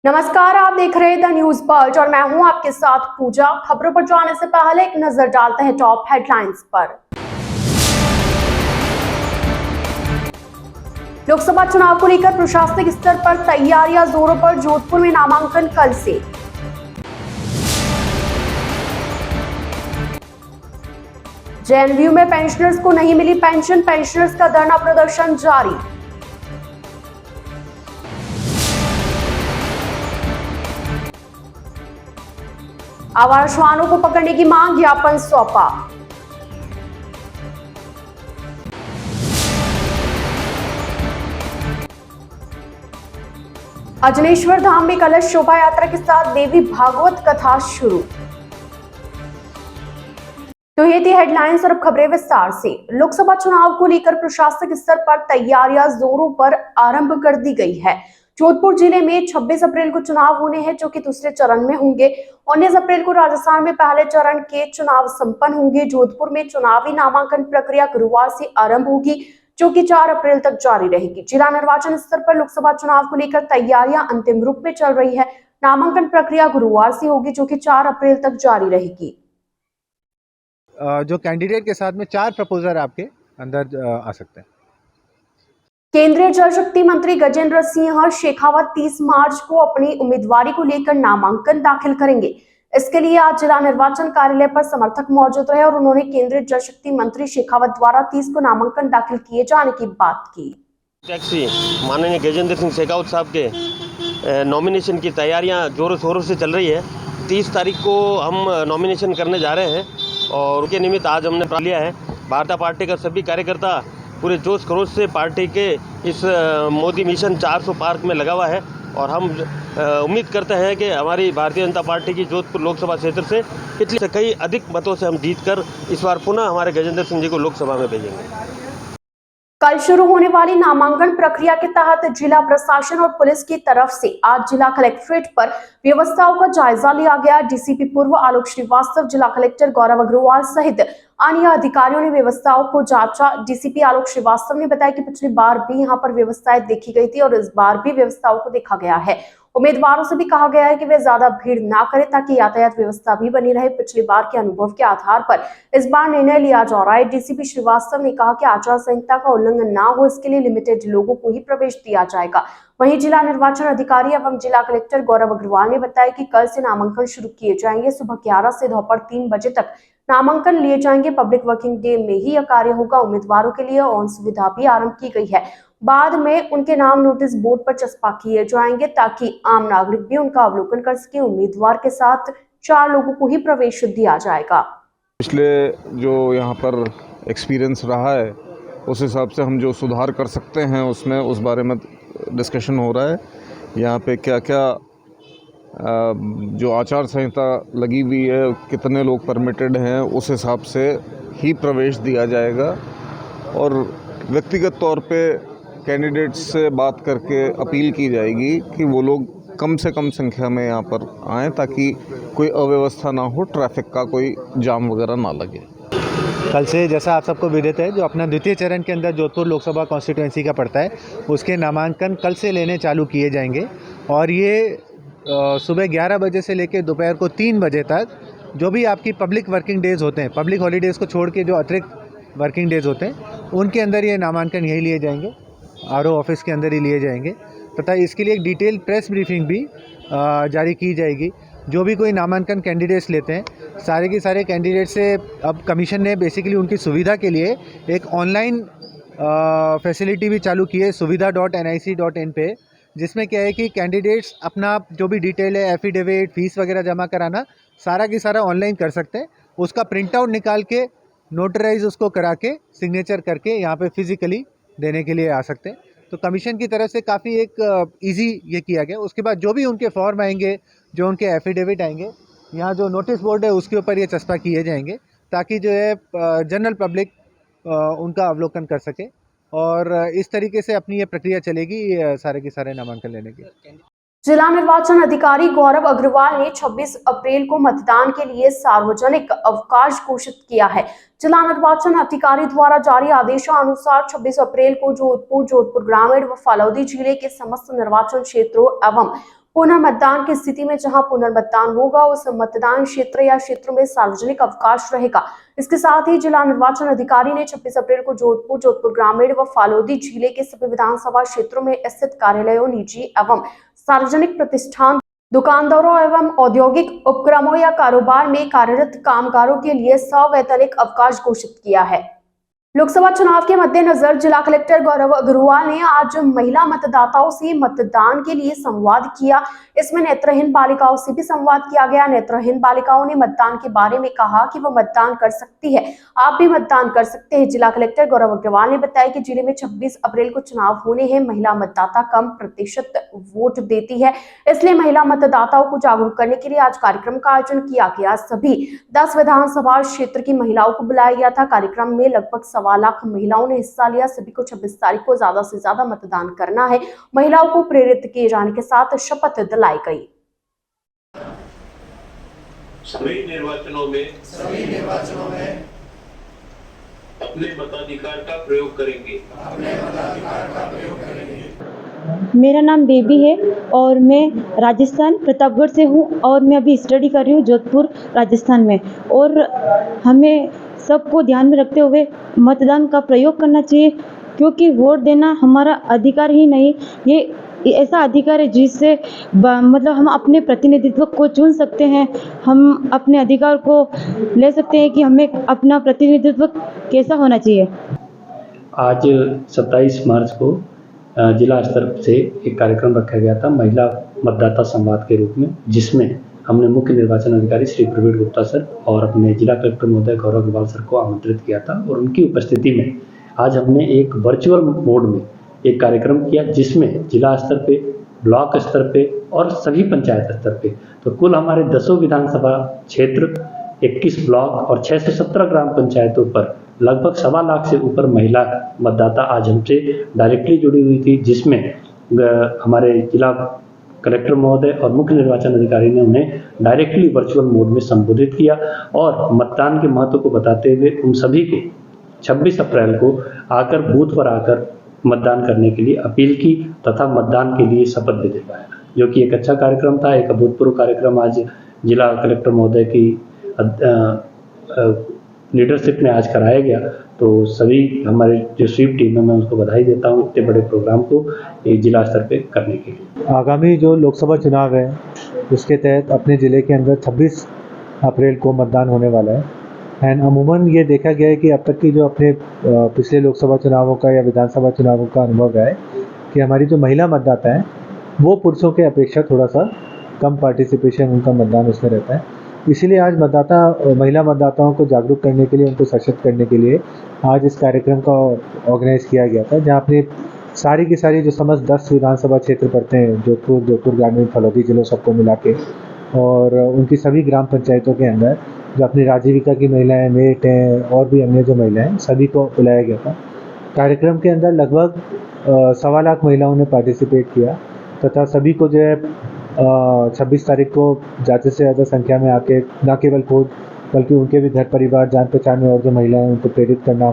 नमस्कार, आप देख रहे हैं द न्यूज बल्ज और मैं हूं आपके साथ पूजा। खबरों पर जाने से पहले एक नजर डालते हैं टॉप हेडलाइंस पर। लोकसभा चुनाव को लेकर प्रशासनिक स्तर पर तैयारियां जोरों पर। जोधपुर में नामांकन कल से। जेएनयू में पेंशनर्स को नहीं मिली पेंशन, पेंशनर्स का धरना प्रदर्शन जारी। आवारा श्वानों को पकड़ने की मांग, ज्ञापन सौंपा। अजनेश्वर धाम में कलश शोभा यात्रा के साथ देवी भागवत कथा शुरू। तो ये थी हेडलाइंस और अब खबरें विस्तार से। लोकसभा चुनाव को लेकर प्रशासनिक स्तर पर तैयारियां जोरों पर आरंभ कर दी गई है। जोधपुर जिले में 26 अप्रैल को चुनाव होने हैं, जो कि दूसरे चरण में होंगे। 19 अप्रैल को राजस्थान में पहले चरण के चुनाव संपन्न होंगे। जोधपुर में चुनावी नामांकन प्रक्रिया गुरुवार से आरंभ होगी, जो कि 4 अप्रैल तक जारी रहेगी। जिला निर्वाचन स्तर पर लोकसभा चुनाव को लेकर तैयारियां अंतिम रूप में चल रही है। नामांकन प्रक्रिया गुरुवार से होगी, जो कि 4 अप्रैल तक जारी रहेगी। जो कैंडिडेट के साथ में 4 प्रपोजल आपके अंदर आ सकते हैं। केंद्रीय जल शक्ति मंत्री गजेंद्र सिंह शेखावत 30 मार्च को अपनी उम्मीदवारी को लेकर नामांकन दाखिल करेंगे। इसके लिए आज जिला निर्वाचन कार्यालय पर समर्थक मौजूद रहे और उन्होंने केंद्रीय जल शक्ति मंत्री शेखावत द्वारा 30 को नामांकन दाखिल किए जाने की बात की। टैक्सी माननीय गजेंद्र सिंह शेखावत साहब के नॉमिनेशन की तैयारियां जोरों शोरों से चल रही है। 30 तारीख को हम नॉमिनेशन करने जा रहे हैं और उनके निमित्त आज हमने लिया है। भारतीय पार्टी का सभी कार्यकर्ता पूरे जोश खरोश से पार्टी के इस मोदी मिशन 400 पार्क में लगा हुआ है और हम उम्मीद करते हैं कि हमारी भारतीय जनता पार्टी की जोधपुर लोकसभा क्षेत्र से पिछले से कई अधिक मतों से हम जीतकर इस बार पुनः हमारे गजेंद्र सिंह जी को लोकसभा में भेजेंगे। कल शुरू होने वाली नामांकन प्रक्रिया के तहत जिला प्रशासन और पुलिस की तरफ से आज जिला कलेक्ट्रेट पर व्यवस्थाओं का जायजा लिया गया। डीसीपी पूर्व आलोक श्रीवास्तव, जिला कलेक्टर गौरव अग्रवाल सहित अन्य अधिकारियों ने व्यवस्थाओं को जांचा। डीसीपी आलोक श्रीवास्तव ने बताया कि पिछली बार भी यहां पर व्यवस्थाएं देखी गई थी और इस बार भी व्यवस्थाओं को देखा गया है। उम्मीदवारों से भी कहा गया है कि वे ज्यादा भीड़ ना करें ताकि यातायात व्यवस्था भी बनी रहे। पिछली बार के अनुभव के आधार पर इस बार निर्णय लिया जा रहा है। डीसीपी श्रीवास्तव ने कहा कि आचार संहिता का उल्लंघन ना हो, इसके लिए लिमिटेड लोगों को ही प्रवेश दिया जाएगा। वहीं जिला निर्वाचन अधिकारी एवं जिला कलेक्टर गौरव अग्रवाल ने बताया कि कल से नामांकन शुरू किए जाएंगे। सुबह 11 से दोपहर 3 बजे तक नामांकन लिए जाएंगे। पब्लिक वर्किंग डे में ही यह कार्य होगा। उम्मीदवारों के लिए ऑन सुविधा भी आरंभ की गई है। बाद में उनके नाम नोटिस बोर्ड पर चस्पा किए जाएंगे ताकि आम नागरिक भी उनका अवलोकन कर सके। उम्मीदवार के साथ 4 लोगों को ही प्रवेश दिया जाएगा। पिछले जो यहाँ पर एक्सपीरियंस रहा है उस हिसाब से हम जो सुधार कर सकते हैं उसमें उस बारे में डिस्कशन हो रहा है। यहाँ पे क्या क्या जो आचार संहिता लगी हुई है, कितने लोग परमिटेड हैं, उस हिसाब से ही प्रवेश दिया जाएगा। और व्यक्तिगत तौर पे कैंडिडेट्स से बात करके अपील की जाएगी कि वो लोग कम से कम संख्या में यहाँ पर आएँ ताकि कोई अव्यवस्था ना हो, ट्रैफिक का कोई जाम वगैरह ना लगे। कल से जैसा आप सबको विदित है, जो अपना द्वितीय चरण के अंदर जोधपुर लोकसभा कॉन्स्टिट्यूंसी का पड़ता है, उसके नामांकन कल से लेने चालू किए जाएंगे और ये सुबह 11 बजे से लेकर दोपहर को 3 बजे तक जो भी आपकी पब्लिक वर्किंग डेज़ होते हैं, पब्लिक हॉलीडेज़ को छोड़ के जो अतिरिक्त वर्किंग डेज़ होते हैं, उनके अंदर ये नामांकन यही लिए जाएंगे, आरओ ऑफिस के अंदर ही लिए जाएंगे। तथा इसके लिए एक डिटेल प्रेस ब्रीफिंग भी जारी की जाएगी। जो भी कोई नामांकन कैंडिडेट्स लेते हैं, सारे के सारे कैंडिडेट से अब कमीशन ने बेसिकली उनकी सुविधा के लिए एक ऑनलाइन फैसिलिटी भी चालू की है, suvidha.nic.in पे, जिसमें क्या है कि कैंडिडेट्स अपना जो भी डिटेल है, एफिडेविट, फीस वगैरह जमा कराना, सारा की सारा ऑनलाइन कर सकते हैं। उसका प्रिंट आउट निकाल के नोटराइज उसको करा के सिग्नेचर करके यहाँ पे फिजिकली देने के लिए आ सकते हैं। तो कमीशन की तरफ से काफ़ी एक इजी ये किया गया। उसके बाद जो भी उनके फॉर्म आएंगे, जो उनके एफिडेविट आएंगे, यहाँ जो नोटिस बोर्ड है उसके ऊपर ये चस्पा किए जाएंगे ताकि जो है जनरल पब्लिक उनका अवलोकन कर सके और इस तरीके से अपनी ये प्रक्रिया चलेगी सारे के सारे नामांकन लेने की। जिला निर्वाचन अधिकारी गौरव अग्रवाल ने 26 अप्रैल को मतदान के लिए सार्वजनिक अवकाश घोषित किया है। जिला निर्वाचन अधिकारी द्वारा जारी आदेशानुसार 26 अप्रैल को जोधपुर ग्रामीण व फलौदी जिले के समस्त निर्वाचन क्षेत्रों एवं पुनर्मतदान की स्थिति में जहां पुनर्मतदान होगा उस मतदान क्षेत्र या क्षेत्र में सार्वजनिक अवकाश रहेगा। इसके साथ ही जिला निर्वाचन अधिकारी ने 26 अप्रैल को जोधपुर ग्रामीण व फालोदी जिले के सभी विधानसभा क्षेत्रों में स्थित कार्यालयों, निजी एवं सार्वजनिक प्रतिष्ठान, दुकानदारों एवं औद्योगिक उपक्रमों या कारोबार में कार्यरत कामगारों के लिए सवैतनिक अवकाश घोषित किया है। लोकसभा चुनाव के मद्देनजर जिला कलेक्टर गौरव अग्रवाल ने आज महिला मतदाताओं से मतदान के लिए संवाद किया। इसमें नेत्रहीन बालिकाओं से भी संवाद किया गया। नेत्रहीन बालिकाओं ने मतदान के बारे में कहा कि वह मतदान कर सकती है, आप भी मतदान कर सकते हैं। जिला कलेक्टर गौरव अग्रवाल ने बताया कि जिले में 26 अप्रैल को चुनाव होने हैं। महिला मतदाता कम प्रतिशत वोट देती है, इसलिए महिला मतदाताओं को जागरूक करने के लिए आज कार्यक्रम का आयोजन किया गया। सभी 10 विधानसभा क्षेत्र की महिलाओं को बुलाया गया था। कार्यक्रम में लगभग 1.25 लाख महिलाओं ने हिस्सा लिया। सभी को 26 तारीख को ज्यादा से ज्यादा मतदान करना है। महिलाओं को प्रेरित किए जाने के साथ शपथ दिलाई गई। सभी निर्वाचनों में अपने मताधिकार का प्रयोग करेंगे। मेरा नाम बेबी है और मैं राजस्थान प्रतापगढ़ से हूँ और मैं अभी स्टडी कर रही हूँ जोधपुर राजस्थान में। और हमें सबको ध्यान में रखते हुए मतदान का प्रयोग करना चाहिए, क्योंकि वोट देना हमारा अधिकार ही नहीं, ये ऐसा अधिकार है जिससे मतलब हम अपने प्रतिनिधित्व को चुन सकते हैं। हम अपने अधिकार को ले सकते हैं कि हमें अपना प्रतिनिधित्व कैसा होना चाहिए। आज 27 मार्च को जिला स्तर से एक कार्यक्रम रखा गया था महिला मतदाता संवाद के रूप में, जिसमें हमने मुख्य निर्वाचन अधिकारी श्री प्रवीण गुप्ता सर और अपने जिला कलेक्टर महोदय गौरव अग्रवाल सर को आमंत्रित किया था। और उनकी उपस्थिति में आज हमने एक वर्चुअल मोड में एक कार्यक्रम किया, जिसमें जिला स्तर पे, ब्लॉक स्तर पे और सभी पंचायत स्तर पे, तो कुल हमारे 10 विधानसभा क्षेत्र, 21 ब्लॉक और 617 ग्राम पंचायतों पर लगभग 1.25 लाख से ऊपर महिला मतदाता आज हमसे डायरेक्टली जुड़ी हुई थी, जिसमें हमारे जिला कलेक्टर महोदय और मुख्य निर्वाचन अधिकारी ने उन्हें डायरेक्टली वर्चुअल मोड में संबोधित किया और मतदान के महत्व को बताते हुए उन सभी को 26 अप्रैल को आकर बूथ पर आकर मतदान करने के लिए अपील की तथा मतदान के लिए शपथ भी दिलवाया, जो कि एक अच्छा कार्यक्रम था। एक अभूतपूर्व कार्यक्रम आज जिला कलेक्टर महोदय की लीडरशिप में आज कराया गया। तो सभी हमारे जो स्वीप टीम है, मैं उसको बधाई देता हूँ इतने बड़े प्रोग्राम को जिला स्तर पे करने के लिए। आगामी जो लोकसभा चुनाव है उसके तहत अपने ज़िले के अंदर 26 अप्रैल को मतदान होने वाला है। एंड अमूमन ये देखा गया है कि अब तक की जो अपने पिछले लोकसभा चुनावों का या विधानसभा चुनावों का अनुभव है कि हमारी जो महिला मतदाता हैं वो पुरुषों के अपेक्षा थोड़ा सा कम पार्टिसिपेशन उनका मतदान उसमें रहता है। इसीलिए आज महिला मतदाताओं को जागरूक करने के लिए, उनको सशक्त करने के लिए आज इस कार्यक्रम का ऑर्गेनाइज किया गया था, जहाँ अपने सारी की सारी जो समस्त 10 विधानसभा क्षेत्र पड़ते हैं, जोधपुर ग्रामीण, फलोदी जिलों सबको मिला के, और उनकी सभी ग्राम पंचायतों के अंदर जो अपनी राजीविका की महिलाएं, मेट हैं और भी अन्य जो महिलाएं, सभी को बुलाया गया था। कार्यक्रम के अंदर लगभग 1.25 लाख महिलाओं ने पार्टिसिपेट किया तथा सभी को जो है 26 तारीख को ज़्यादा से ज़्यादा संख्या में आके न केवल खुद बल्कि उनके भी घर परिवार, जान पहचान में और जो महिलाएं हैं उनको प्रेरित करना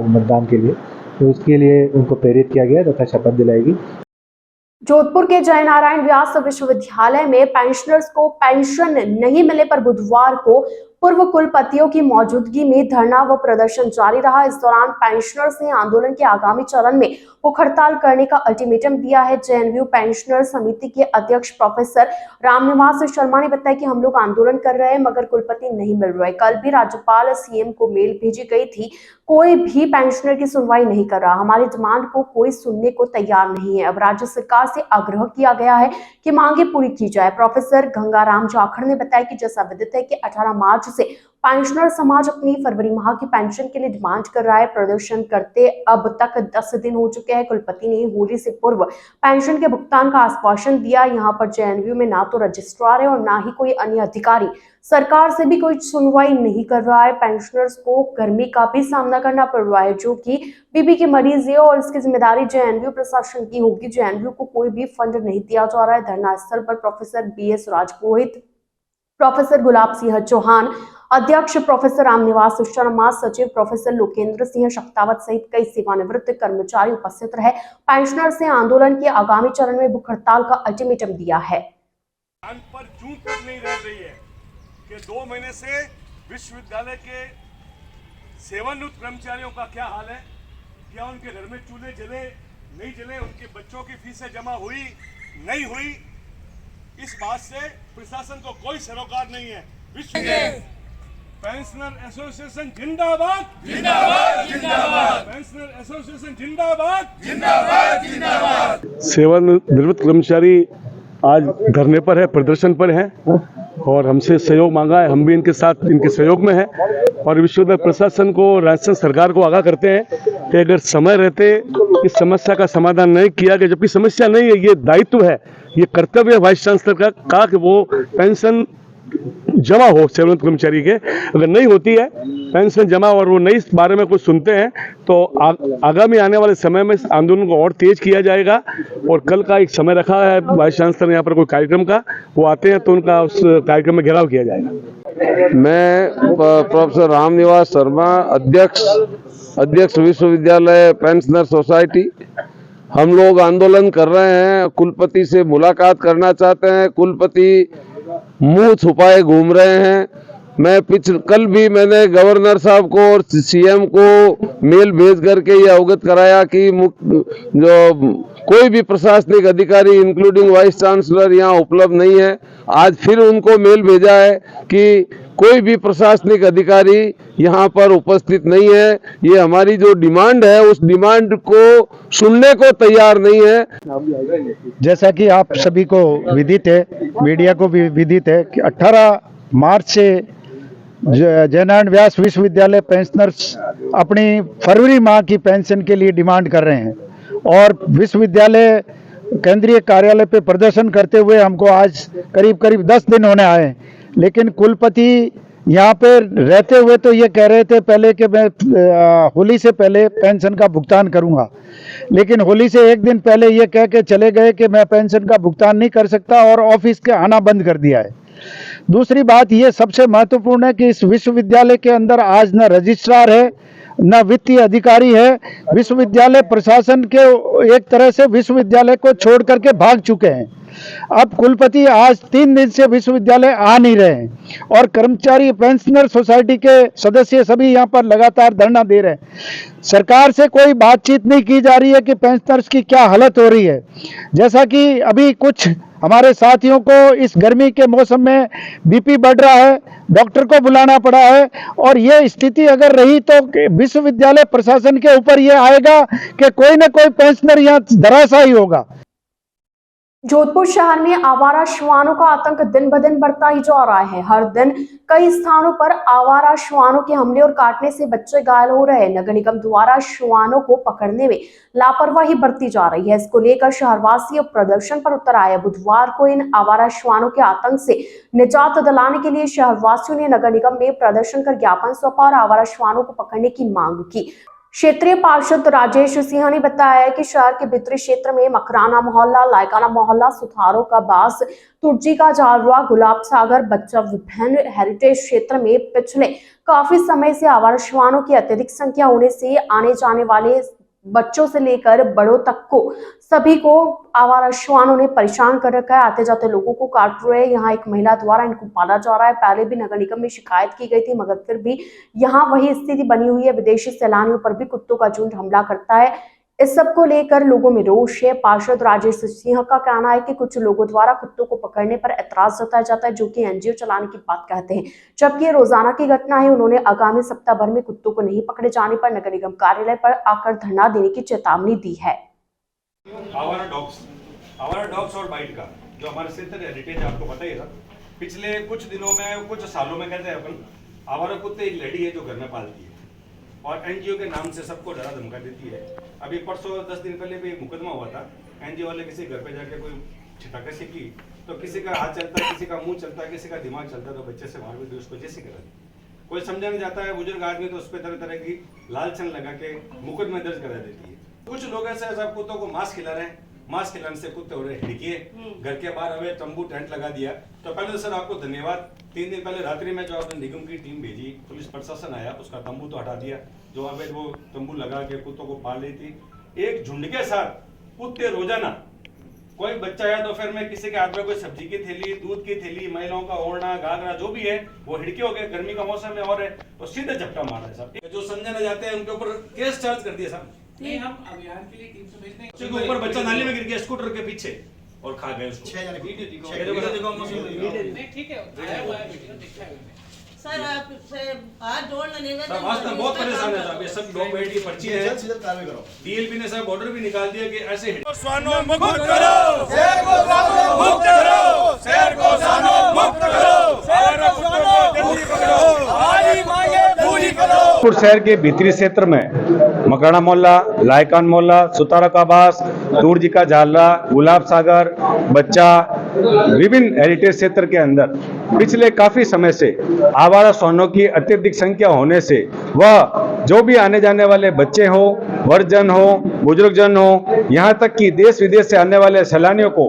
मतदान के लिए, तो उसके लिए उनको प्रेरित किया गया तथा शपथ दिलाएगी। जोधपुर के जय नारायण व्यास विश्वविद्यालय में पेंशनर्स को पेंशन नहीं मिलने पर बुधवार को पूर्व कुलपतियों की मौजूदगी में धरना व प्रदर्शन जारी रहा। इस दौरान पेंशनर्स ने आंदोलन के आगामी चरण में भूख हड़ताल करने का अल्टीमेटम दिया है। जेएनयू पेंशनर समिति के अध्यक्ष प्रोफेसर रामनिवास शर्मा ने बताया कि हम लोग आंदोलन कर रहे हैं मगर कुलपति नहीं मिल रहे। कल भी राज्यपाल सीएम को मेल भेजी गई थी, कोई भी पेंशनर की सुनवाई नहीं कर रहा। हमारी डिमांड को कोई सुनने को तैयार नहीं है। अब राज्य सरकार से आग्रह किया गया है कि मांगे पूरी की जाए। प्रोफेसर गंगाराम जाखड़ ने बताया कि जैसा विदित है कि 18 मार्च से पेंशनर समाज अपनी फरवरी माह की पेंशन के लिए डिमांड कर रहा है। प्रदर्शन करते अब तक 10 दिन हो चुके हैं। कुलपति ने होली से पूर्व पेंशन के भुगतान का आश्वासन दिया। यहाँ पर जेएनयू में ना तो रजिस्ट्रार है और ना ही कोई अन्य अधिकारी। सरकार से भी कोई सुनवाई नहीं कर रहा है। पेंशनर्स को गर्मी का भी सामना करना पड़ रहा है, जो कि बीपी के मरीज है और इसकी जिम्मेदारी जेएनयू प्रशासन की होगी। जेएनयू को कोई भी फंड नहीं दिया जा रहा है। धरना स्थल पर प्रोफेसर BS राजपुरोहित, प्रोफेसर गुलाब सिंह चौहान, अध्यक्ष प्रोफेसर रामनिवास शर्मा, सचिव प्रोफेसर लोकेंद्र सिंह शक्तावत सहित कई सेवानिवृत्त कर्मचारी उपस्थित रहे। पेंशनर से आंदोलन के आगामी चरण में भूख हड़ताल का अल्टीमेटम दिया है। कान पर जूं तक नहीं रह रही है कि 2 महीने से विश्वविद्यालय के सेवानिवृत्त कर्मचारियों का क्या हाल है। क्या उनके घर में चूल्हे जले नहीं जले, उनके बच्चों की फीसें जमा हुई नहीं हुई, इस बात से प्रशासन को कोई सरोकार नहीं है। विश्व पेंशनर एसोसिएशन जिंदाबाद जिंदाबाद जिंदाबाद, पेंशनर एसोसिएशन जिंदाबाद जिंदाबाद जिंदाबाद। सेवानिवृत्त कर्मचारी आज धरने पर है, प्रदर्शन पर है और हमसे सहयोग मांगा है। हम भी इनके साथ इनके सहयोग में हैं और विश्वविद्यालय प्रशासन को, राजस्थान सरकार को आगाह करते हैं कि अगर समय रहते इस समस्या का समाधान नहीं किया गया, जबकि समस्या नहीं है, ये दायित्व है, ये कर्तव्य है वाइस चांसलर का कि वो पेंशन जमा हो सेवानिवृत्त कर्मचारी के। अगर नहीं होती है पेंशन जमा और वो नहीं इस बारे में कुछ सुनते हैं तो आगामी आने वाले समय में इस आंदोलन को और तेज किया जाएगा। और कल का एक समय रखा है वाइस चांसलर ने यहाँ पर कोई कार्यक्रम का, वो आते हैं तो उनका उस कार्यक्रम में घेराव किया जाएगा। मैं प्रोफेसर रामनिवास शर्मा, अध्यक्ष विश्वविद्यालय पेंशनर सोसाइटी। हम लोग आंदोलन कर रहे हैं, कुलपति से मुलाकात करना चाहते हैं, कुलपति मुंह छुपाए घूम रहे हैं। कल भी मैंने गवर्नर साहब को और सीएम को मेल भेज करके ये अवगत कराया कि जो कोई भी प्रशासनिक अधिकारी इंक्लूडिंग वाइस चांसलर यहाँ उपलब्ध नहीं है। आज फिर उनको मेल भेजा है कि कोई भी प्रशासनिक अधिकारी यहाँ पर उपस्थित नहीं है। ये हमारी जो डिमांड है उस डिमांड को सुनने को तैयार नहीं है। जैसा कि आप सभी को विदित है, मीडिया को भी विदित है कि 18 मार्च से जयनारायण व्यास विश्वविद्यालय पेंशनर्स अपनी फरवरी माह की पेंशन के लिए डिमांड कर रहे हैं और विश्वविद्यालय केंद्रीय कार्यालय पे प्रदर्शन करते हुए हमको आज करीब 10 दिन होने आए। लेकिन कुलपति यहाँ पे रहते हुए तो ये कह रहे थे पहले कि मैं होली से पहले पेंशन का भुगतान करूँगा, लेकिन होली से एक दिन पहले ये कह के चले गए कि मैं पेंशन का भुगतान नहीं कर सकता और ऑफिस के आना बंद कर दिया है। दूसरी बात ये सबसे महत्वपूर्ण है कि इस विश्वविद्यालय के अंदर आज न रजिस्ट्रार है न वित्तीय अधिकारी है। विश्वविद्यालय प्रशासन के एक तरह से विश्वविद्यालय को छोड़ करके भाग चुके हैं। अब कुलपति आज 3 दिन से विश्वविद्यालय आ नहीं रहे हैं और कर्मचारी पेंशनर सोसाइटी के सदस्य सभी यहाँ पर लगातार धरना दे रहे हैं। सरकार से कोई बातचीत नहीं की जा रही है कि पेंशनर्स की क्या हालत हो रही है। जैसा कि अभी कुछ हमारे साथियों को इस गर्मी के मौसम में बीपी बढ़ रहा है, डॉक्टर को बुलाना पड़ा है और ये स्थिति अगर रही तो विश्वविद्यालय प्रशासन के ऊपर ये आएगा कि कोई ना कोई पेंशनर यहाँ धराशायी होगा। जोधपुर शहर में आवारा श्वानों का आतंक दिन ब दिन बढ़ता ही जा रहा है। हर दिन कई स्थानों पर आवारा श्वानों के हमले और काटने से बच्चे घायल हो रहे हैं। नगर निगम द्वारा श्वानों को पकड़ने में लापरवाही बरती जा रही है। इसको लेकर शहरवासी अब प्रदर्शन पर उतर आए। बुधवार को इन आवारा श्वानों के आतंक से निजात दिलाने के लिए शहरवासियों ने नगर निगम में प्रदर्शन कर ज्ञापन सौंपा और आवारा श्वानों को पकड़ने की मांग की। क्षेत्रीय पार्षद राजेश सिंह ने बताया कि शहर के भीतरी क्षेत्र में मकराना मोहल्ला, लायकाना मोहल्ला, सुथारों का बास, तुर्जी का जालवा, गुलाब सागर, बच्चा विभिन्न हेरिटेज क्षेत्र में पिछले काफी समय से आवारा श्वानों की अत्यधिक संख्या होने से आने जाने वाले बच्चों से लेकर बड़ों तक को सभी को आवारा श्वानों ने परेशान कर रखा है। आते जाते लोगों को काट रहे हैं। यहाँ एक महिला द्वारा इनको पाला जा रहा है। पहले भी नगर निगम में शिकायत की गई थी मगर फिर भी यहाँ वही स्थिति बनी हुई है। विदेशी सैलानियों पर भी कुत्तों का झुंड हमला करता है। इस सब को लेकर लोगों में रोष है। पार्षद राजेश सिंह का कहना है कि कुछ लोगों द्वारा कुत्तों को पकड़ने पर ऐतराज जताया जाता है, जो कि एनजीओ चलाने की बात कहते हैं, जबकि ये रोजाना की घटना है। उन्होंने आगामी सप्ताह भर में कुत्तों को नहीं पकड़े जाने पर नगर निगम कार्यालय पर आकर धरना देने की चेतावनी दी है। आवारा डॉग्स और बाइट का जो हमारे क्षेत्र हेरिटेज आपको पता ही था, पिछले कुछ दिनों में, कुछ सालों में कहते हैं अपन, आवारा कुत्ते एक लेडी है जो घर में पालती है और एनजीओ के नाम से सबको डरा धमका देती है। अभी परसों 10 दिन पहले भी मुकदमा हुआ था। एनजीओ वाले किसी घर पे जाके कोई छिटाकशी की तो किसी का हाथ चलता है, किसी का मुंह चलता है, किसी का दिमाग चलता है, तो बच्चे से मार भी दी, उसको जैसे करा दी। कोई समझा नहीं जाता है, बुजुर्ग आदमी तो उस पर तरह तरह की लालचन लगा के मुकदमे दर्ज करा देती है। कुछ लोग ऐसे सब कुत्तों को मांस खिला रहे हैं। मांस खिलाने से कुत्ते हो रहे हिड़किए। घर के बाहर हमें तंबू टेंट लगा दिया। तो पहले तो सर आपको धन्यवाद। 3 दिन पहले रात्रि में जो आपने निगम की टीम भेजी, पुलिस प्रशासन आया, उसका तंबू तो हटा दिया जो अवैध वो तंबू लगा के कुत्तों को पाल रही थी। एक झुंड के साथ कुत्ते रोजाना कोई बच्चा या दोपहर में किसी के हाथ में कोई सब्जी की थैली, दूध की थैली, महिलाओं का ओढ़ना, घाघरा जो भी है वो हिड़के हो गए, गर्मी का मौसम है और है तो सीधे झपटा मारा है साहब। जो संजय न जाते हैं उनके ऊपर केस चार्ज कर दिया साहब। नहीं, हम अभियान के लिए टीम से भेजने उसके ऊपर बच्चा नाली में गिर गया स्कूटर के पीछे और खा गए उसको। नहीं, ठीक है, आया हुआ है वीडियो, देखा है मैंने। सर आप हाथ जोड़ना निवेदन साहब आज तक बहुत परेशान है साहब, ये सब लोग बैठ की पर्ची है, डीएलपी ने साहब ऑर्डर भी निकाल दिया कि ऐसे स्वानो मुक्त करो, शेर को स्वानो मुक्त करो, शेर को स्वानो मुक्त करो, शेर को स्वानो जल्दी पकड़ो, हमारी मांगे पूरी करो। शहर के भीतरी क्षेत्र में मकराना मोहल्ला, लायकान मोहल्ला, सुतारा का बास, दूरजी का झालरा, गुलाब सागर, बच्चा, विभिन्न हेरिटेज क्षेत्र के अंदर पिछले काफी समय से आवारा श्वानों की अत्यधिक संख्या होने से वह जो भी आने जाने वाले बच्चे हो, वर्गजन हो, बुजुर्गजन हो, यहाँ तक कि देश विदेश से आने वाले सैलानियों को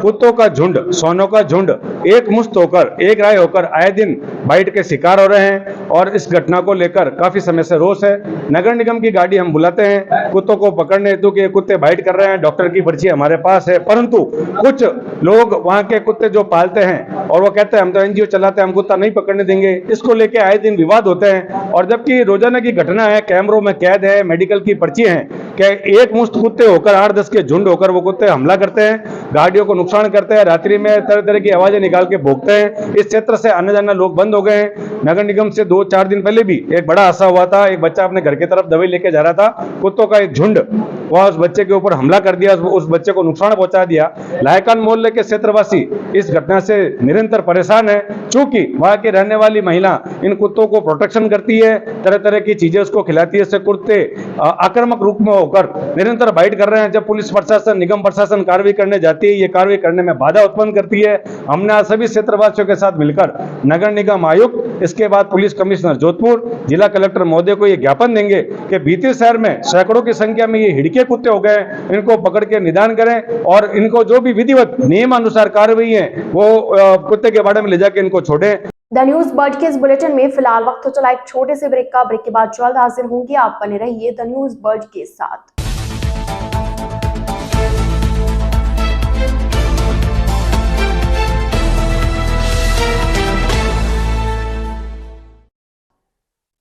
कुत्तों का झुंड, श्वानों का झुंड एक मुश्त होकर, एक राय होकर आए दिन बाइट के शिकार हो रहे हैं और इस घटना को लेकर काफी समय से रोष है। नगर निगम की गाड़ी हम बुलाते हैं कुत्तों को पकड़ने हेतु कि कुत्ते बाइट कर रहे हैं, डॉक्टर की पर्ची हमारे पास है, परंतु कुछ लोग वहां के कुत्ते जो पालते हैं और वो कहते हैं हम तो एनजीओ चलाते हैं, हम कुत्ता नहीं पकड़ने देंगे, इसको लेके आए दिन विवाद होते हैं। और जबकि रोजाना की घटना है, कैमरों में कैद है, मेडिकल की पर्ची है कि एक मुश्त कुत्ते होकर 8-10 के झुंड होकर वो कुत्ते हमला करते हैं, गाड़ियों को नुकसान करते हैं, रात्रि में तरह तरह की आवाजें निकाल के भोंकते हैं। इस क्षेत्र से आने जाना लोग बंद हो गए हैं। नगर निगम से 2-4 दिन पहले भी एक बड़ा हादसा हुआ था, एक बच्चा अपने घर की तरफ दवाई लेके जा रहा था, कुत्तों का एक झुंड वह उस बच्चे के ऊपर हमला कर दिया, उस बच्चे को नुकसान पहुंचा दिया। लायकान मोहल्ले के क्षेत्रवासी इस घटना से निरंतर परेशान है, चूंकि वहां की रहने वाली महिला इन कुत्तों को प्रोटेक्शन करती है, तरह तरह की चीजें उसको खिलाती है, इससे कुत्ते आक्रामक रूप में होकर निरंतर बाइट कर रहे हैं। जब पुलिस प्रशासन, निगम प्रशासन कार्रवाई करने जाती है, ये कार्रवाई करने में बाधा उत्पन्न करती है। हमने आज सभी क्षेत्रवासियों के साथ मिलकर नगर निगम आयुक्त, इसके बाद पुलिस कमिश्नर जोधपुर, जिला कलेक्टर महोदय को ये ज्ञापन देंगे कि भीतर शहर में सैकड़ों की संख्या में ये हिड़के कुत्ते हो गए, इनको पकड़ के निदान करें और इनको जो भी विधिवत नियमानुसार कार्रवाई है वो कुत्ते के बारे में ले जाके इनको छोड़े। द न्यूज बर्ड के इस बुलेटिन में फिलहाल वक्त तो चला एक छोटे से ब्रेक का। ब्रेक के बाद जल्द हाजिर होंगे, आप बने रहिए द न्यूज बर्ड के साथ।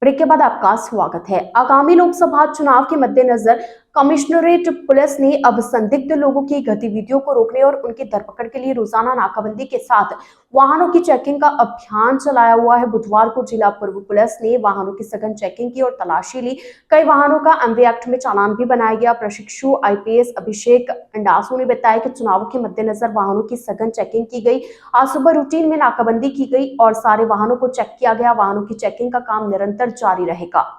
ब्रेक के बाद आपका स्वागत है। आगामी लोकसभा चुनाव के मद्देनजर कमिश्नरेट पुलिस ने अब संदिग्ध लोगों की गतिविधियों को रोकने और उनकी धरपकड़ के लिए रोजाना नाकाबंदी के साथ वाहनों की चेकिंग का अभियान चलाया हुआ है। बुधवार को जिला पूर्व पुलिस ने वाहनों की सघन चेकिंग की और तलाशी ली। कई वाहनों का एमवी एक्ट में चालान भी बनाया गया। प्रशिक्षु आईपीएस अभिषेक अंडासू ने बताया कि चुनाव के मद्देनजर वाहनों की सघन चेकिंग की गई। आज सुबह रूटीन में नाकाबंदी की गई और सारे वाहनों को चेक किया गया। वाहनों की चेकिंग का काम निरंतर जारी रहेगा।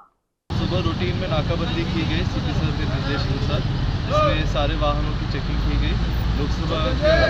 सुबह रूटीन में नाकाबंदी की गई सीपी सर के निर्देश अनुसार, जिसमें सारे वाहनों की चेकिंग की गई। लोकसभा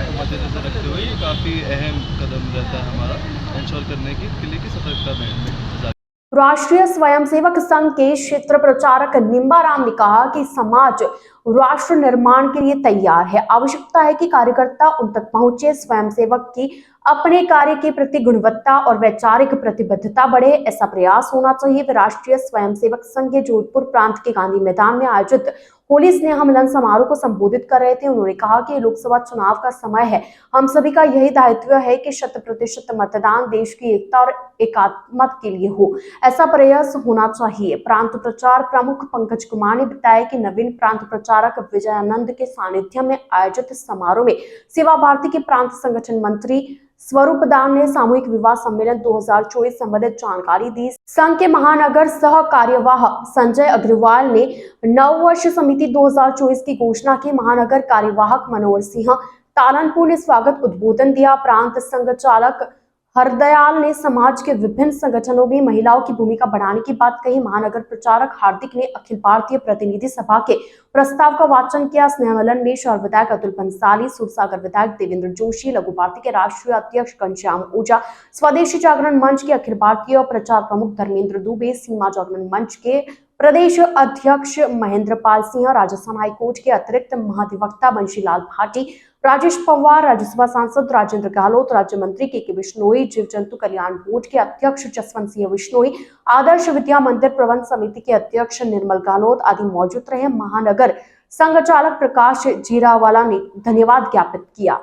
को मद्देनजर रखते हुए ये काफ़ी अहम कदम रहता है हमारा इंश्योर करने के लिए कि सतर्कता में। राष्ट्रीय स्वयंसेवक संघ के क्षेत्र प्रचारक निम्बाराम ने कहा कि समाज राष्ट्र निर्माण के लिए तैयार है। आवश्यकता है कि कार्यकर्ता उन तक पहुंचे। स्वयंसेवक की अपने कार्य के प्रति गुणवत्ता और वैचारिक प्रतिबद्धता बढ़े, ऐसा प्रयास होना चाहिए। वे राष्ट्रीय स्वयंसेवक संघ के जोधपुर प्रांत के गांधी मैदान में आयोजित होली स्नेह मिलन समारोह को संबोधित कर रहे थे। उन्होंने कहा कि लोकसभा चुनाव का समय है, हम सभी का यही दायित्व है कि 100% मतदान देश की एकता और एकात्मता के लिए हो, ऐसा प्रयास होना चाहिए। प्रांत प्रचार प्रमुख पंकज कुमार ने बताया कि नवीन प्रांत प्रचारक विजयानंद के सानिध्य में आयोजित समारोह में सेवा भारती के प्रांत संगठन मंत्री स्वरूप दान ने सामूहिक विवाह सम्मेलन 2024 संबंधित जानकारी दी। संघ के महानगर सह कार्यवाह संजय अग्रवाल ने नववर्ष समिति 2024 की घोषणा की। महानगर कार्यवाहक मनोहर सिंह तालनपुर ने स्वागत उद्बोधन दिया। प्रांत संघ चालक हरदयाल ने समाज के विभिन्न संगठनों में महिलाओं की भूमिका बढ़ाने की बात कही। महानगर प्रचारक हार्दिक ने अखिल भारतीय प्रतिनिधि सभा के प्रस्ताव का वाचन किया। स्नेह मिलन में शहर विधायक अतुल बंसाली, सूरसागर विधायक देवेंद्र जोशी, लघु भारती के राष्ट्रीय अध्यक्ष घनश्याम ओझा, स्वदेशी जागरण मंच के अखिल भारतीय प्रचार प्रमुख धर्मेंद्र दुबे, सीमा जागरण मंच के प्रदेश अध्यक्ष महेंद्र पाल सिंह, राजस्थान हाईकोर्ट के अतिरिक्त महाधिवक्ता बंशीलाल भाटी, राजेश पवार, राज्यसभा सांसद राजेंद्र गहलोत, राज्य मंत्री के बिश्नोई, जीव जंतु कल्याण बोर्ड के अध्यक्ष जसवंत सिंह बिश्नोई, आदर्श विद्या मंदिर प्रबंध समिति के अध्यक्ष निर्मल गहलोत आदि मौजूद रहे। महानगर संघ चालक प्रकाश जीरावाला ने धन्यवाद ज्ञापित किया।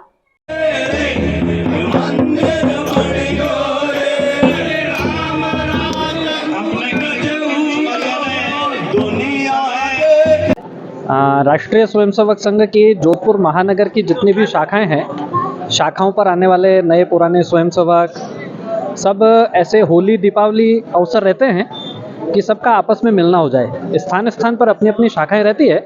राष्ट्रीय स्वयंसेवक संघ की जोधपुर महानगर की जितनी भी शाखाएं हैं, शाखाओं पर आने वाले नए पुराने स्वयंसेवक सब ऐसे होली दीपावली अवसर रहते हैं कि सबका आपस में मिलना हो जाए। स्थान स्थान पर अपनी अपनी शाखाएं रहती है,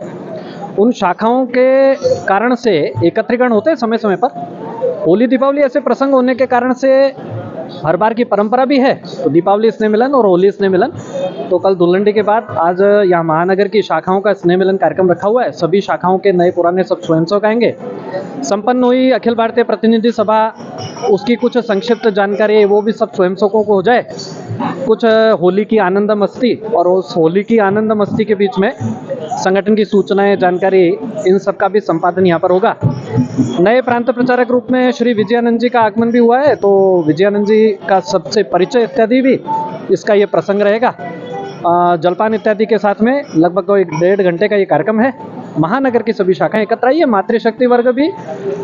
उन शाखाओं के कारण से एकत्रीकरण होते हैं समय समय पर। होली दीपावली ऐसे प्रसंग होने के कारण से हर बार की परंपरा भी है, तो दीपावली स्नेह मिलन और होली स्नेह मिलन। तो कल धुलंडी के बाद आज यहाँ महानगर की शाखाओं का स्नेह मिलन कार्यक्रम रखा हुआ है। सभी शाखाओं के नए पुराने सब स्वयंसेवक आएंगे। संपन्न हुई अखिल भारतीय प्रतिनिधि सभा, उसकी कुछ संक्षिप्त जानकारी वो भी सब स्वयंसेवकों को हो जाए। कुछ होली की आनंद मस्ती और उस होली की आनंद मस्ती के बीच में संगठन की सूचनाएं, जानकारी, इन सब का भी संपादन यहाँ पर होगा। नए प्रांत प्रचारक रूप में श्री विजयानंद जी का आगमन भी हुआ है, तो विजयानंद जी का सबसे परिचय इत्यादि भी इसका ये प्रसंग रहेगा। जलपान इत्यादि के साथ में लगभग 1.5 घंटे का ये कार्यक्रम है। महानगर की सभी शाखाएं एकत्र आई है। मातृशक्ति वर्ग भी,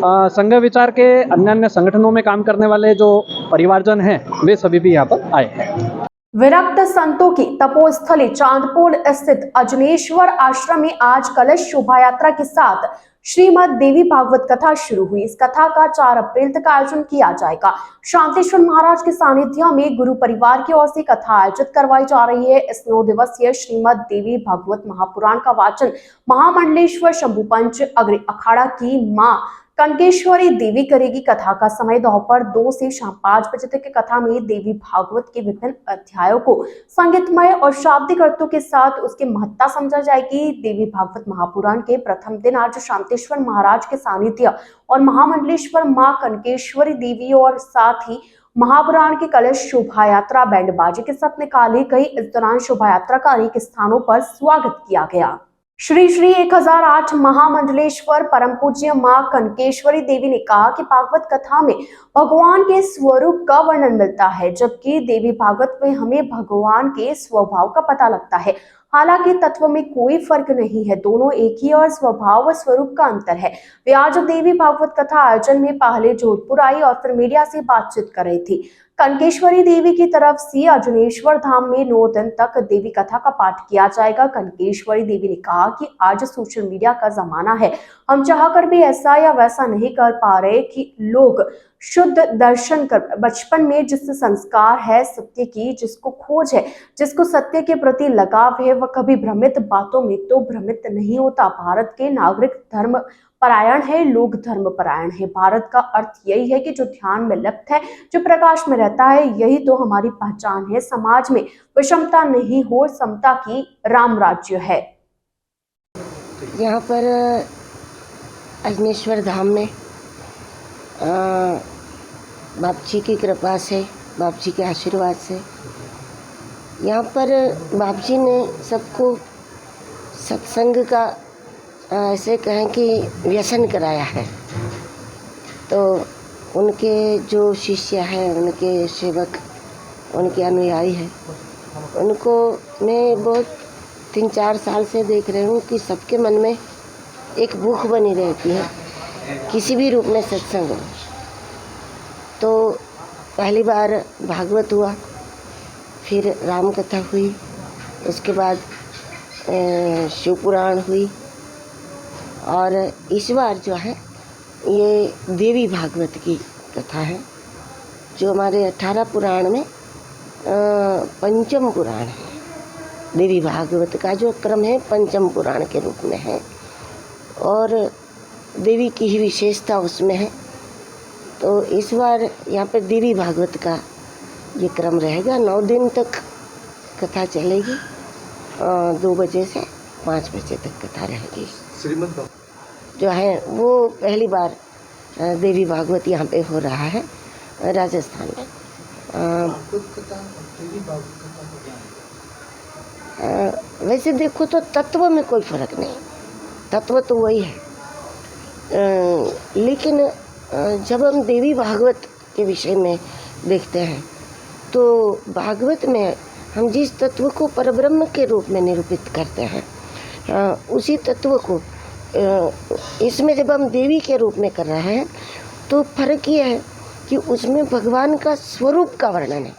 संघ विचार के अन्य संगठनों में काम करने वाले जो परिवारजन हैं, वे सभी भी यहाँ पर आए हैं। विरक्त संतों की तपोस्थली चांदपोल स्थित अजनेश्वर आश्रम में आज कलश शोभा यात्रा के साथ श्रीमद देवी भागवत कथा शुरू हुई। इस कथा का 4 अप्रैल तक आयोजन किया जाएगा। शांतेश्वर महाराज के सानिध्य में गुरु परिवार की ओर से कथा आयोजित करवाई जा रही है। इस 9 दिवसीय श्रीमद देवी भागवत महापुराण का वाचन महामंडलेश्वर शंभु पंच अग्र अखाड़ा की मां कनकेश्वरी देवी करेगी। कथा का समय दोपहर 2 से शाम 5 बजे तक की कथा में देवी भागवत के विभिन्न अध्यायों को संगीतमय और शाब्दिक अर्थों के साथ उसकी महत्ता समझा जाएगी। देवी भागवत महापुराण के प्रथम दिन आज शांतेश्वर महाराज के सानिध्य और महामंडलेश्वर मां कनकेश्वरी देवी और साथ ही महापुराण की कलश शोभा यात्रा बैंड बाजे के साथ निकाली गई। इस दौरान शोभा यात्रा का अनेक स्थानों पर स्वागत किया गया। श्री 1008 महामंडलेश्वर परम पूज्य मां कनकेश्वरी देवी ने कहा कि भागवत कथा में भगवान के स्वरूप का वर्णन मिलता है, जबकि देवी भागवत में हमें भगवान के स्वभाव का पता लगता है। हालांकि तत्व में कोई फर्क नहीं है, दोनों एक ही और स्वभाव व स्वरूप का अंतर है। वे आज देवी भागवत कथा आयोजन में पहले जोधपुर आई और फिर मीडिया से बातचीत कर रही थी। कनकेश्वरी देवी की तरफ से अजनेश्वर धाम में 9 दिन तक देवी कथा का पाठ किया जाएगा। कनकेश्वरी देवी ने कहा कि आज सोशल मीडिया का जमाना है, हम चाहकर भी ऐसा या वैसा नहीं कर पा रहे कि लोग शुद्ध दर्शन कर बचपन में जिस संस्कार है सत्य की, जिसको खोज है, जिसको सत्य के प्रति लगाव है, वह कभी भ्रमित बातों में तो भ्रमित नहीं होता। भारत के नागरिक धर्म परायण है, लोग धर्म परायण है। भारत का अर्थ यही है कि जो ध्यान में लिप्त है, जो प्रकाश में रहता है, यही तो हमारी पहचान है। समाज में विषमता नहीं हो, समता की राम राज्य है। यहाँ पर अजनेश्वर धाम में बाप जी की कृपा से, बाप जी के आशीर्वाद से यहाँ पर बाप जी ने सबको सत्संग का ऐसे कहें कि व्यसन कराया है। तो उनके जो शिष्य हैं, उनके सेवक, उनके अनुयायी हैं, उनको मैं बहुत 3-4 साल से देख रही हूँ कि सबके मन में एक भूख बनी रहती है किसी भी रूप में सत्संग हो। तो पहली बार भागवत हुआ, फिर राम कथा हुई, उसके बाद शिव पुराण हुई और इस बार जो है ये देवी भागवत की कथा है, जो हमारे 18 पुराण में पंचम पुराण है। देवी भागवत का जो क्रम है पंचम पुराण के रूप में है और देवी की ही विशेषता उसमें है। तो इस बार यहाँ पर देवी भागवत का ये क्रम रहेगा। 9 दिन तक कथा चलेगी, 2 बजे से 5 बजे तक कथा रहेगी। श्रीमद जो है वो पहली बार देवी भागवत यहाँ पे हो रहा है राजस्थान में। वैसे देखो तो तत्व में कोई फर्क नहीं, तत्व तो वही है, लेकिन जब हम देवी भागवत के विषय में देखते हैं तो भागवत में हम जिस तत्व को परब्रह्म के रूप में निरूपित करते हैं, उसी तत्व को इसमें जब हम देवी के रूप में कर रहे हैं तो फर्क ये है कि उसमें भगवान का स्वरूप का वर्णन है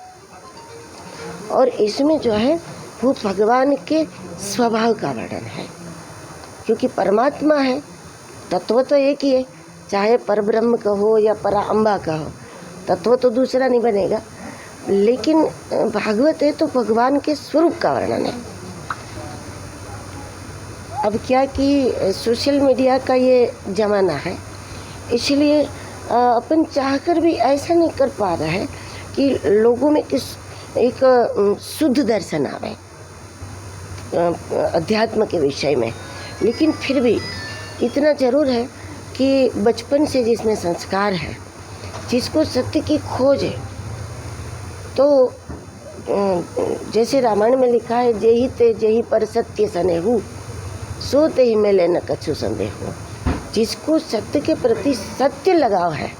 और इसमें जो है वो भगवान के स्वभाव का वर्णन है, क्योंकि परमात्मा है, तत्व तो एक ही है, चाहे परब्रह्म कहो या पराअंबा कहो, तत्व तो दूसरा नहीं बनेगा, लेकिन भागवत है तो भगवान के स्वरूप का वर्णन है। अब क्या कि सोशल मीडिया का ये ज़माना है, इसलिए अपन चाहकर भी ऐसा नहीं कर पा रहे हैं कि लोगों में एक शुद्ध दर्शन आवे अध्यात्म के विषय में। लेकिन फिर भी इतना ज़रूर है कि बचपन से जिसमें संस्कार है, जिसको सत्य की खोज है, तो जैसे रामायण में लिखा है, जेहि ते जेहि पर सत्य सनेहु सो ते ही मिले न कछु संदेहु। जिसको सत्य के प्रति सत्य लगाव है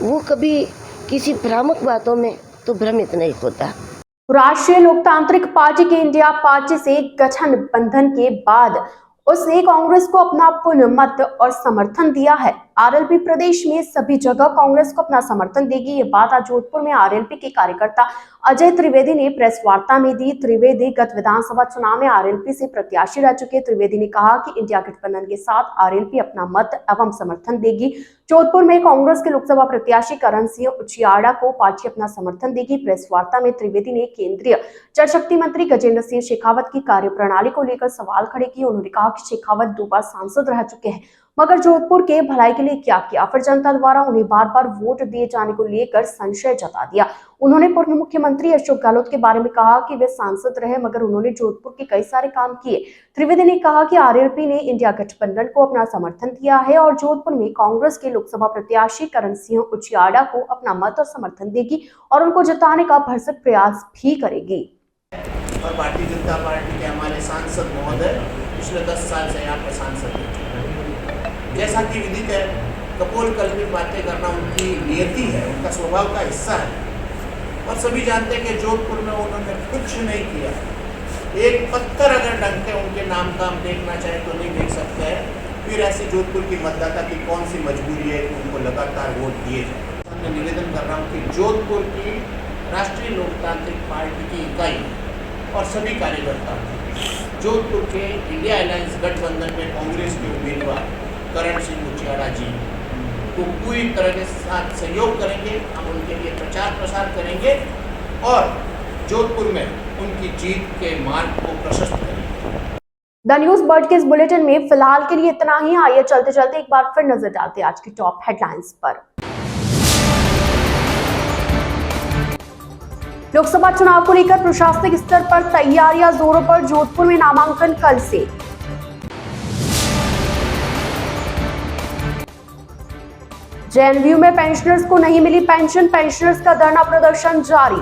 वो कभी किसी भ्रामक बातों में तो भ्रमित नहीं होता। राष्ट्रीय लोकतांत्रिक पार्टी के इंडिया पार्टी से गठबंधन के बाद उसने कांग्रेस को अपना पूर्ण मत और समर्थन दिया है। आरएलपी प्रदेश में सभी जगह कांग्रेस को अपना समर्थन देगी। ये बात आज जोधपुर में आरएलपी के कार्यकर्ता अजय त्रिवेदी ने प्रेस वार्ता में दी। त्रिवेदी गत विधानसभा चुनाव में आरएलपी से प्रत्याशी रह चुके त्रिवेदी ने कहा कि इंडिया गठबंधन के साथ आरएलपी अपना मत एवं समर्थन देगी। जोधपुर में कांग्रेस के लोकसभा प्रत्याशी करण सिंह उचियाड़ा को पार्टी अपना समर्थन देगी। प्रेस वार्ता में त्रिवेदी ने केंद्रीय जल शक्ति मंत्री गजेंद्र सिंह शेखावत की कार्यप्रणाली को लेकर सवाल खड़े किए। उन्होंने कहा कि शेखावत 2 बार सांसद रह चुके हैं, मगर जोधपुर के भलाई के लिए क्या किया, फिर जनता द्वारा उन्हें बार बार वोट दिए जाने को लेकर संशय जता दिया। उन्होंने पूर्व मुख्यमंत्री अशोक गहलोत के बारे में कहा कि वे सांसद रहे मगर उन्होंने जोधपुर के कई सारे काम किए। त्रिवेदी ने कहा कि आरएलपी ने इंडिया गठबंधन को अपना समर्थन दिया है और जोधपुर में कांग्रेस के लोकसभा प्रत्याशी करण सिंह उचियाड़ा को अपना मत और समर्थन देगी और उनको जिताने का भरसक प्रयास भी करेगी। और भारतीय जनता पार्टी के हमारे सांसद महोदय पिछले 10 साल से यहाँ पर सांसद हैं। जैसा कि विदित है, कपोल कल्पित बातें करना उनकी नियति है, उनका स्वभाव का हिस्सा है और सभी जानते हैं कि जोधपुर में उन्होंने कुछ नहीं किया। एक पत्थर अगर ढंग के उनके नाम का हम देखना चाहे तो नहीं देख सकते हैं। फिर ऐसी जोधपुर की मतदाता की कौन सी मजबूरी है कि उनको लगातार वोट दिए जाए। मैं निवेदन कर रहा हूँ कि जोधपुर की राष्ट्रीय लोकतांत्रिक पार्टी की इकाई और सभी कार्यकर्ता जोधपुर के इंडिया अलायंस गठबंधन में कांग्रेस के उम्मीदवार करण सिंह उचियाड़ा जी को पूरी तरह के साथ सहयोग करेंगे। हम उनके लिए प्रचार प्रसार करेंगे और जोधपुर में उनकी जीत के मार्ग को प्रशस्त करेंगे। द न्यूज बर्ड के इस बुलेटिन में फिलहाल के लिए इतना ही। आइए चलते चलते एक बार फिर नजर डालते हैं आज की टॉप हेडलाइंस पर। लोकसभा चुनाव को लेकर प्रशासनिक स्तर पर तैयारियां जोरों पर। जोधपुर में नामांकन कल से। जेएनयू में पेंशनर्स को नहीं मिली पेंशन, पेंशनर्स का धरना प्रदर्शन जारी।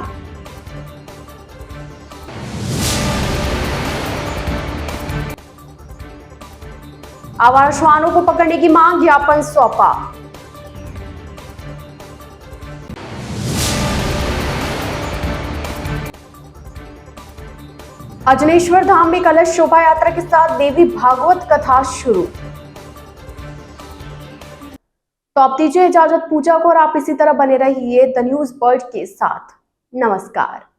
आवारा श्वानों को पकड़ने की मांग, ज्ञापन सौंपा। अजनेश्वर धाम में कलश शोभा यात्रा के साथ देवी भागवत कथा शुरू। तो अब दीजिए इजाजत पूजा को और आप इसी तरह बने रहिए द न्यूज बर्ड के साथ। नमस्कार।